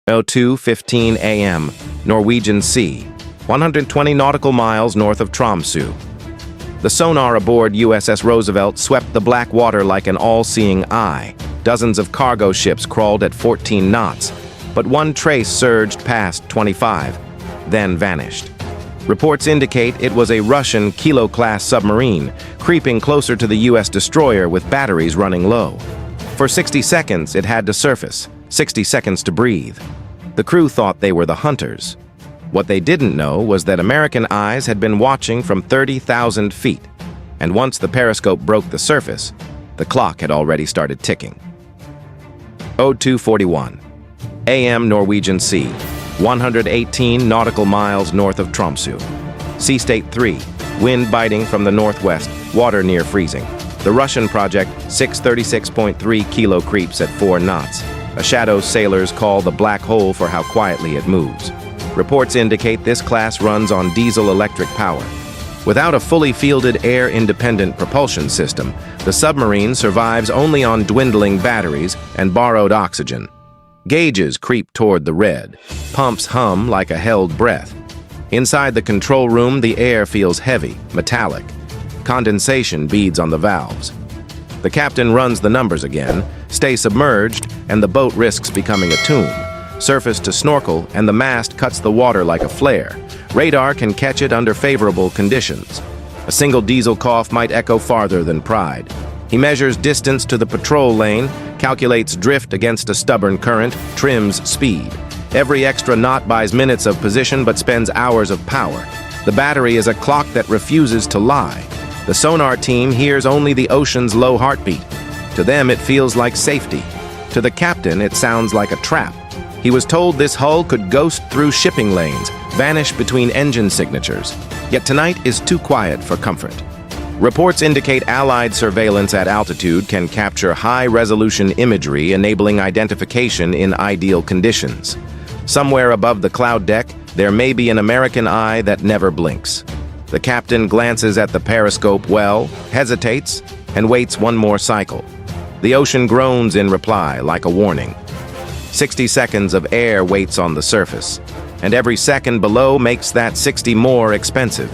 02:15 a.m., Norwegian Sea, 120 nautical miles north of Tromsø. The sonar aboard USS Roosevelt swept the black water like an all-seeing eye. Dozens of cargo ships crawled at 14 knots, but one trace surged past 25, then vanished. Reports indicate it was a Russian Kilo-class submarine, creeping closer to the U.S. destroyer with batteries running low. For 60 seconds, it had to surface, 60 seconds to breathe. The crew thought they were the hunters. What they didn't know was that American eyes had been watching from 30,000 feet, and once the periscope broke the surface, the clock had already started ticking. 02:41 a.m. Norwegian Sea, 118 nautical miles north of Tromsø. Sea State 3, wind biting from the northwest, water near freezing. The Russian project 636.3 kilo creeps at 4 knots, a shadow sailors call the black hole for how quietly it moves. Reports indicate this class runs on diesel-electric power. Without a fully fielded air-independent propulsion system, the submarine survives only on dwindling batteries and borrowed oxygen. Gauges creep toward the red. Pumps hum like a held breath. Inside the control room, the air feels heavy, metallic. Condensation beads on the valves. The captain runs the numbers again. Stay submerged, and the boat risks becoming a tomb. Surface to snorkel, and the mast cuts the water like a flare. Radar can catch it under favorable conditions. A single diesel cough might echo farther than pride. He measures distance to the patrol lane, calculates drift against a stubborn current, trims speed. Every extra knot buys minutes of position but spends hours of power. The battery is a clock that refuses to lie. The sonar team hears only the ocean's low heartbeat. To them, it feels like safety. To the captain, it sounds like a trap. He was told this hull could ghost through shipping lanes, vanish between engine signatures. Yet tonight is too quiet for comfort. Reports indicate Allied surveillance at altitude can capture high-resolution imagery, enabling identification in ideal conditions. Somewhere above the cloud deck, there may be an American eye that never blinks. The captain glances at the periscope well, hesitates, and waits one more cycle. The ocean groans in reply, like a warning. 60 seconds of air waits on the surface, and every second below makes that 60 more expensive.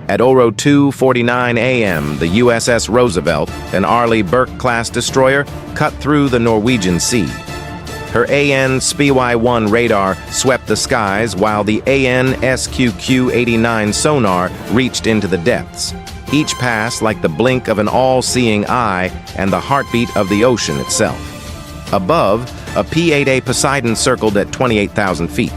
At 02:49 a.m., the USS Roosevelt, an Arleigh Burke-class destroyer, cut through the Norwegian Sea. Her AN SPY-1 radar swept the skies while the AN SQQ-89 sonar reached into the depths. Each pass like the blink of an all-seeing eye and the heartbeat of the ocean itself. Above, a P-8A Poseidon circled at 28,000 feet.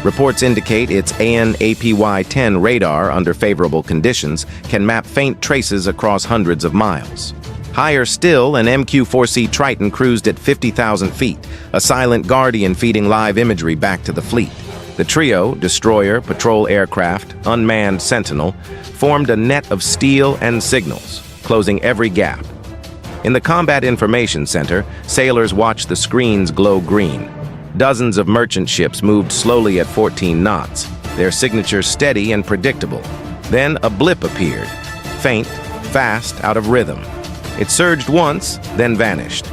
Reports indicate its AN/APY-10 radar, under favorable conditions, can map faint traces across hundreds of miles. Higher still, an MQ-4C Triton cruised at 50,000 feet, a silent guardian feeding live imagery back to the fleet. The trio, destroyer, patrol aircraft, unmanned sentinel, formed a net of steel and signals, closing every gap. In the Combat Information Center, sailors watched the screens glow green. Dozens of merchant ships moved slowly at 14 knots, their signatures steady and predictable. Then a blip appeared, faint, fast, out of rhythm. It surged once, then vanished.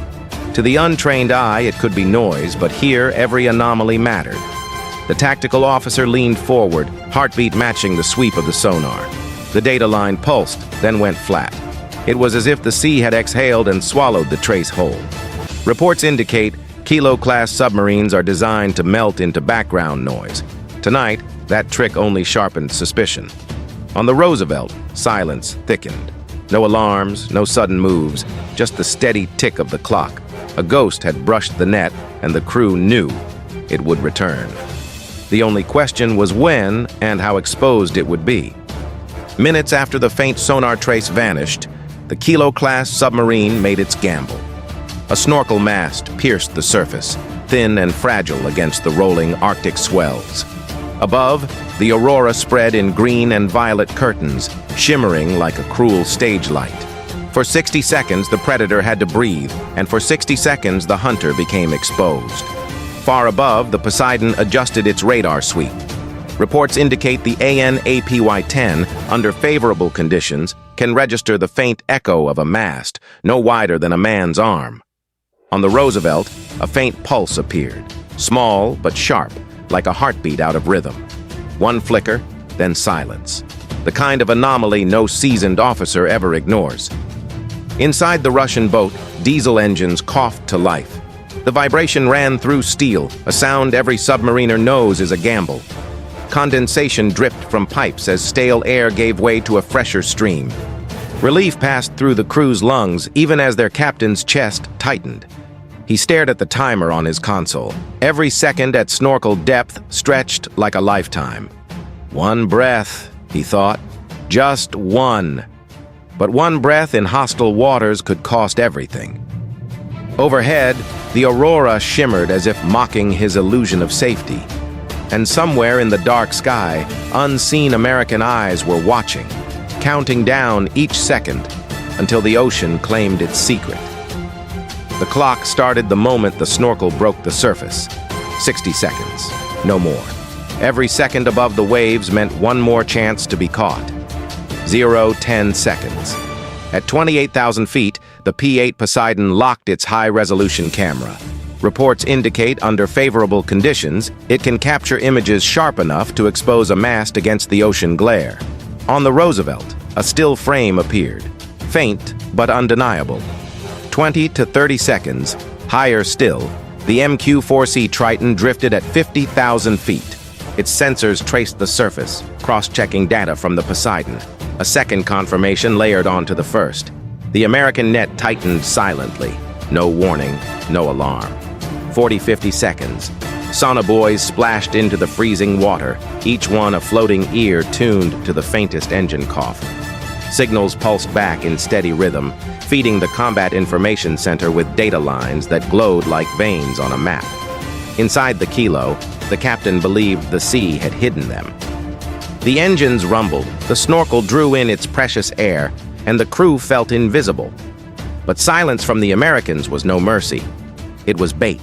To the untrained eye, it could be noise, but here every anomaly mattered. The tactical officer leaned forward, heartbeat matching the sweep of the sonar. The data line pulsed, then went flat. It was as if the sea had exhaled and swallowed the trace whole. Reports indicate Kilo-class submarines are designed to melt into background noise. Tonight, that trick only sharpened suspicion. On the Roosevelt, silence thickened. No alarms, no sudden moves, just the steady tick of the clock. A ghost had brushed the net, and the crew knew it would return. The only question was when and how exposed it would be. Minutes after the faint sonar trace vanished, the Kilo-class submarine made its gamble. A snorkel mast pierced the surface, thin and fragile against the rolling Arctic swells. Above, the aurora spread in green and violet curtains, shimmering like a cruel stage light. For 60 seconds, the predator had to breathe, and for 60 seconds, the hunter became exposed. Far above, the Poseidon adjusted its radar sweep. Reports indicate the AN/APY-10, under favorable conditions, can register the faint echo of a mast, no wider than a man's arm. On the Roosevelt, a faint pulse appeared. small but sharp, like a heartbeat out of rhythm. One flicker, then silence. The kind of anomaly no seasoned officer ever ignores. Inside the Russian boat, diesel engines coughed to life. The vibration ran through steel, a sound every submariner knows is a gamble. Condensation dripped from pipes as stale air gave way to a fresher stream. Relief passed through the crew's lungs even as their captain's chest tightened. He stared at the timer on his console. Every second at snorkel depth stretched like a lifetime. One breath, he thought. Just one. But one breath in hostile waters could cost everything. Overhead, the aurora shimmered as if mocking his illusion of safety. And somewhere in the dark sky, unseen American eyes were watching, counting down each second until the ocean claimed its secret. The clock started the moment the snorkel broke the surface. 60 seconds, no more. Every second above the waves meant one more chance to be caught. 10 seconds. At 28,000 feet, the P-8 Poseidon locked its high-resolution camera. Reports indicate under favorable conditions, it can capture images sharp enough to expose a mast against the ocean glare. On the Roosevelt, a still frame appeared. Faint, but undeniable. 20 to 30 seconds, higher still, the MQ-4C Triton drifted at 50,000 feet. Its sensors traced the surface, cross-checking data from the Poseidon. A second confirmation layered onto the first. The American net tightened silently. No warning, no alarm. 40-50 seconds. Sonobuoys splashed into the freezing water, each one a floating ear tuned to the faintest engine cough. Signals pulsed back in steady rhythm, feeding the Combat Information Center with data lines that glowed like veins on a map. Inside the kilo, the captain believed the sea had hidden them. The engines rumbled, the snorkel drew in its precious air, and the crew felt invisible. But silence from the Americans was no mercy. It was bait.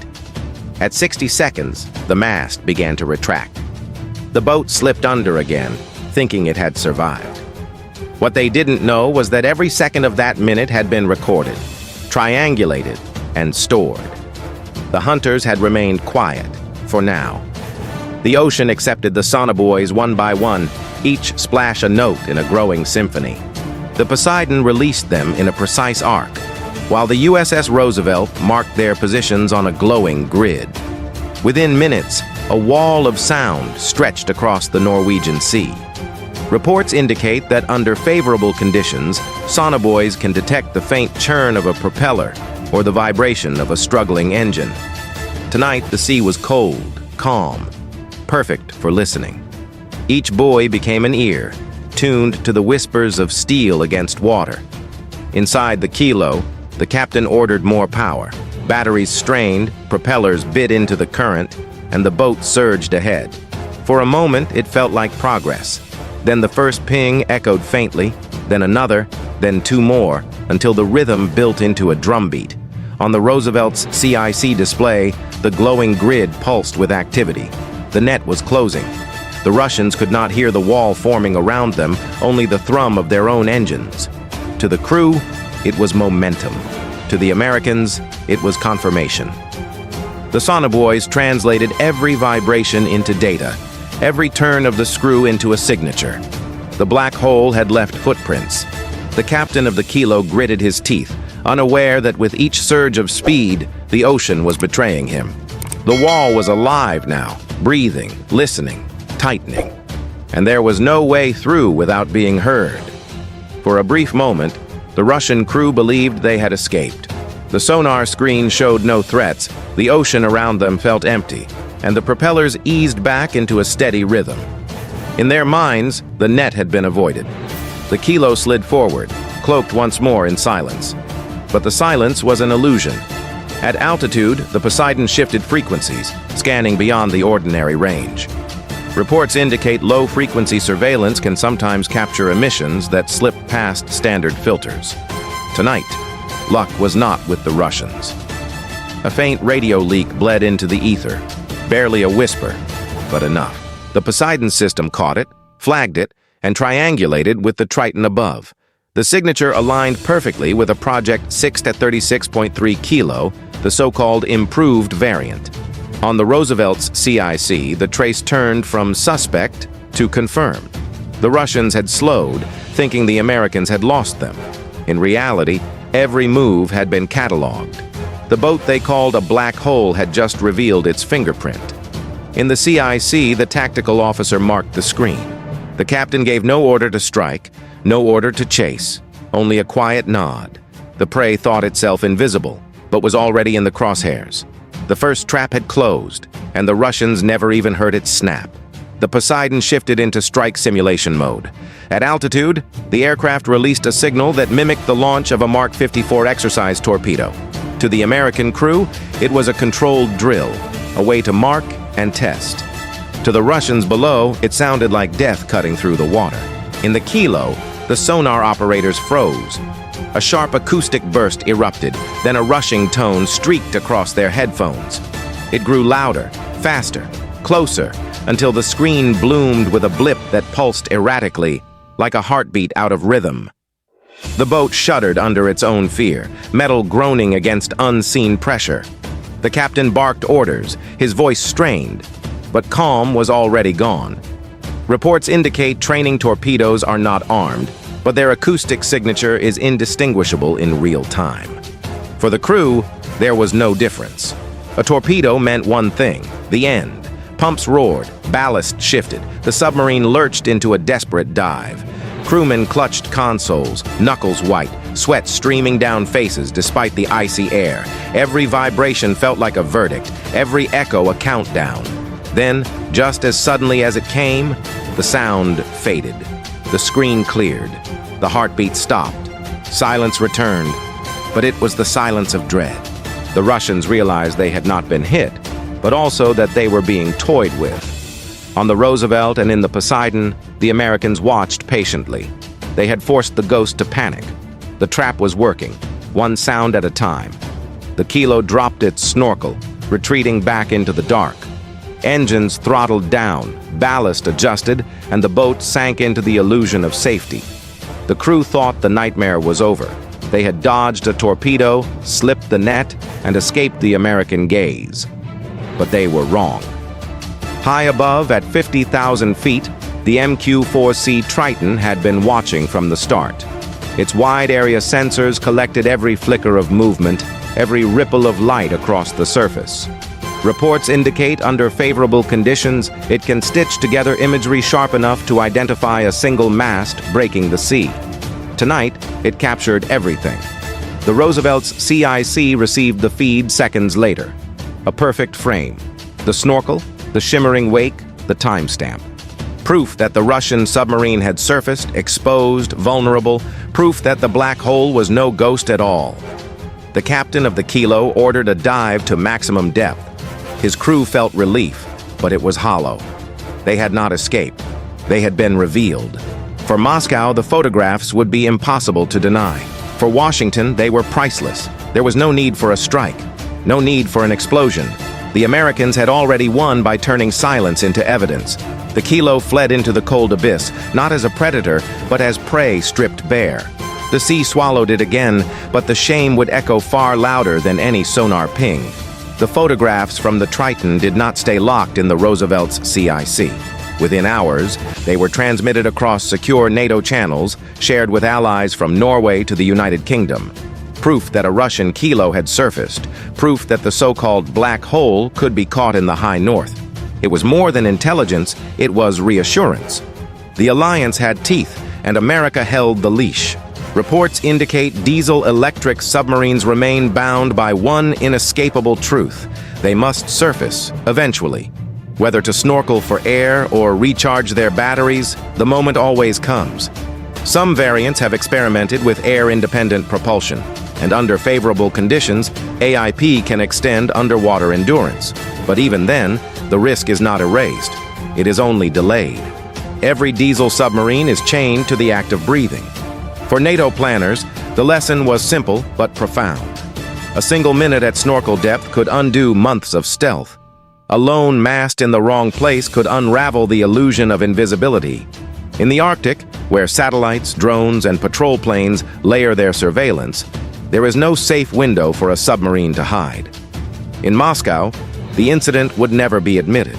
At 60 seconds, the mast began to retract. The boat slipped under again, thinking it had survived. What they didn't know was that every second of that minute had been recorded, triangulated, and stored. The hunters had remained quiet, for now. The ocean accepted the sonobuoys one by one, each splash a note in a growing symphony. The Poseidon released them in a precise arc, while the USS Roosevelt marked their positions on a glowing grid. Within minutes, a wall of sound stretched across the Norwegian Sea. Reports indicate that under favorable conditions, sonobuoys can detect the faint churn of a propeller or the vibration of a struggling engine. Tonight, the sea was cold, calm, perfect for listening. Each buoy became an ear, tuned to the whispers of steel against water. Inside the kilo, the captain ordered more power. Batteries strained, propellers bit into the current, and the boat surged ahead. For a moment, it felt like progress. Then the first ping echoed faintly, then another, then two more, until the rhythm built into a drumbeat. On the Roosevelt's CIC display, the glowing grid pulsed with activity. The net was closing. The Russians could not hear the wall forming around them, only the thrum of their own engines. To the crew, it was momentum. To the Americans, it was confirmation. The sonobuoys translated every vibration into data, every turn of the screw into a signature. The black hole had left footprints. The captain of the kilo gritted his teeth, unaware that with each surge of speed, the ocean was betraying him. The wall was alive now, breathing, listening, tightening. And there was no way through without being heard. For a brief moment, the Russian crew believed they had escaped. The sonar screen showed no threats, the ocean around them felt empty, and the propellers eased back into a steady rhythm. In their minds, the net had been avoided. The kilo slid forward, cloaked once more in silence. But the silence was an illusion. At altitude, the Poseidon shifted frequencies, scanning beyond the ordinary range. Reports indicate low-frequency surveillance can sometimes capture emissions that slip past standard filters. Tonight, luck was not with the Russians. A faint radio leak bled into the ether, barely a whisper, but enough. The Poseidon system caught it, flagged it, and triangulated with the Triton above. The signature aligned perfectly with a Project 6 at 36.3 kilo, the so-called improved variant. On the Roosevelt's CIC, the trace turned from suspect to confirmed. The Russians had slowed, thinking the Americans had lost them. In reality, every move had been catalogued. The boat they called a black hole had just revealed its fingerprint. In the CIC, the tactical officer marked the screen. The captain gave no order to strike, no order to chase, only a quiet nod. The prey thought itself invisible, but was already in the crosshairs. The first trap had closed, and the Russians never even heard it snap. The Poseidon shifted into strike simulation mode. At altitude, the aircraft released a signal that mimicked the launch of a Mark 54 exercise torpedo. To the American crew, it was a controlled drill, a way to mark and test. To the Russians below, it sounded like death cutting through the water. In the kilo, the sonar operators froze. A sharp acoustic burst erupted, then a rushing tone streaked across their headphones. It grew louder, faster, closer, until the screen bloomed with a blip that pulsed erratically, like a heartbeat out of rhythm. The boat shuddered under its own fear, metal groaning against unseen pressure. The captain barked orders, his voice strained, but calm was already gone. Reports indicate training torpedoes are not armed, but their acoustic signature is indistinguishable in real time. For the crew, there was no difference. A torpedo meant one thing: the end. Pumps roared, ballast shifted, the submarine lurched into a desperate dive. Crewmen clutched consoles, knuckles white, sweat streaming down faces despite the icy air. Every vibration felt like a verdict, every echo a countdown. Then, just as suddenly as it came, the sound faded. The screen cleared. The heartbeat stopped. Silence returned, but it was the silence of dread. The Russians realized they had not been hit, but also that they were being toyed with. On the Roosevelt and in the Poseidon, the Americans watched patiently. They had forced the ghost to panic. The trap was working, one sound at a time. The kilo dropped its snorkel, retreating back into the dark. Engines throttled down, ballast adjusted, and the boat sank into the illusion of safety. The crew thought the nightmare was over. They had dodged a torpedo, slipped the net, and escaped the American gaze. But they were wrong. High above, at 50,000 feet, the MQ-4C Triton had been watching from the start. Its wide-area sensors collected every flicker of movement, every ripple of light across the surface. Reports indicate under favorable conditions, it can stitch together imagery sharp enough to identify a single mast breaking the sea. Tonight, it captured everything. The Roosevelt's CIC received the feed seconds later. A perfect frame. The snorkel, the shimmering wake, the timestamp. Proof that the Russian submarine had surfaced, exposed, vulnerable. Proof that the black hole was no ghost at all. The captain of the Kilo ordered a dive to maximum depth. His crew felt relief, but it was hollow. They had not escaped. They had been revealed. For Moscow, the photographs would be impossible to deny. For Washington, they were priceless. There was no need for a strike, no need for an explosion. The Americans had already won by turning silence into evidence. The Kilo fled into the cold abyss, not as a predator, but as prey stripped bare. The sea swallowed it again, but the shame would echo far louder than any sonar ping. The photographs from the Triton did not stay locked in the Roosevelt's CIC. Within hours, they were transmitted across secure NATO channels, shared with allies from Norway to the United Kingdom. Proof that a Russian Kilo had surfaced, proof that the so-called black hole could be caught in the high north. It was more than intelligence, it was reassurance. The alliance had teeth, and America held the leash. Reports indicate diesel-electric submarines remain bound by one inescapable truth: they must surface, eventually. Whether to snorkel for air or recharge their batteries, the moment always comes. Some variants have experimented with air-independent propulsion, and under favorable conditions, AIP can extend underwater endurance. But even then, the risk is not erased. It is only delayed. Every diesel submarine is chained to the act of breathing. For NATO planners, the lesson was simple but profound. A single minute at snorkel depth could undo months of stealth. A lone mast in the wrong place could unravel the illusion of invisibility. In the Arctic, where satellites, drones, and patrol planes layer their surveillance, there is no safe window for a submarine to hide. In Moscow, The incident would never be admitted.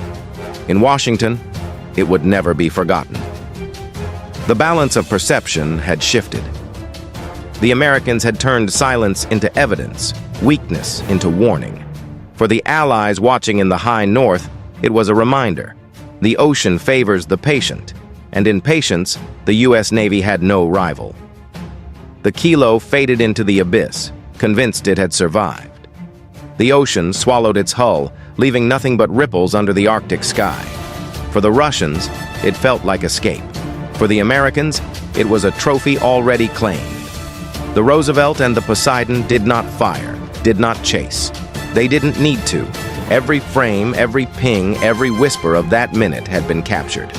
In Washington, it would never be forgotten. The balance of perception had shifted. The Americans had turned silence into evidence, weakness into warning. For the Allies watching in the high north, it was a reminder. The ocean favors the patient, and in patience, the U.S. Navy had no rival. The Kilo faded into the abyss, convinced it had survived. The ocean swallowed its hull, leaving nothing but ripples under the Arctic sky. For the Russians, it felt like escape. For the Americans, it was a trophy already claimed. The Roosevelt and the Poseidon did not fire, did not chase. They didn't need to. Every frame, every ping, every whisper of that minute had been captured.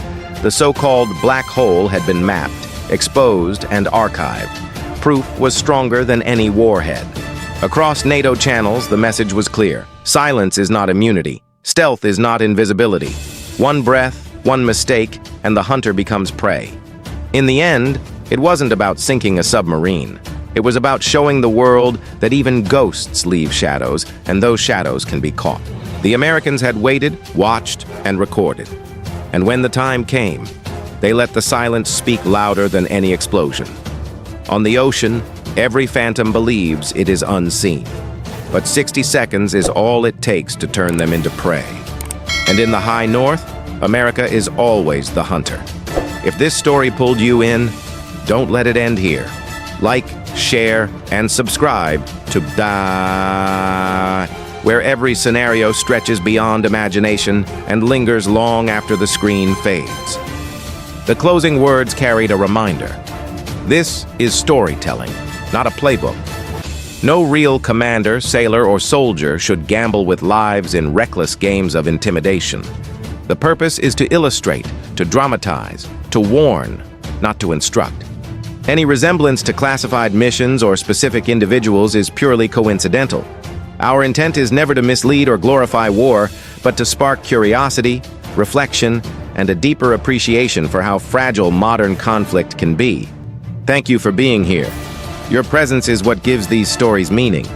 The so-called black hole had been mapped, exposed, and archived. Proof was stronger than any warhead. Across NATO channels, the message was clear. Silence is not immunity. Stealth is not invisibility. One breath, one mistake, and the hunter becomes prey. In the end, it wasn't about sinking a submarine. It was about showing the world that even ghosts leave shadows, and those shadows can be caught. The Americans had waited, watched, and recorded. And when the time came, they let the silence speak louder than any explosion. On the ocean, every phantom believes it is unseen. But 60 seconds is all it takes to turn them into prey. And in the high north, America is always the hunter. If this story pulled you in, don't let it end here. Like, share, and subscribe to where every scenario stretches beyond imagination and lingers long after the screen fades. The closing words carried a reminder. This is storytelling, not a playbook. No real commander, sailor, or soldier should gamble with lives in reckless games of intimidation. The purpose is to illustrate, to dramatize, to warn, not to instruct. Any resemblance to classified missions or specific individuals is purely coincidental. Our intent is never to mislead or glorify war, but to spark curiosity, reflection, and a deeper appreciation for how fragile modern conflict can be. Thank you for being here. Your presence is what gives these stories meaning.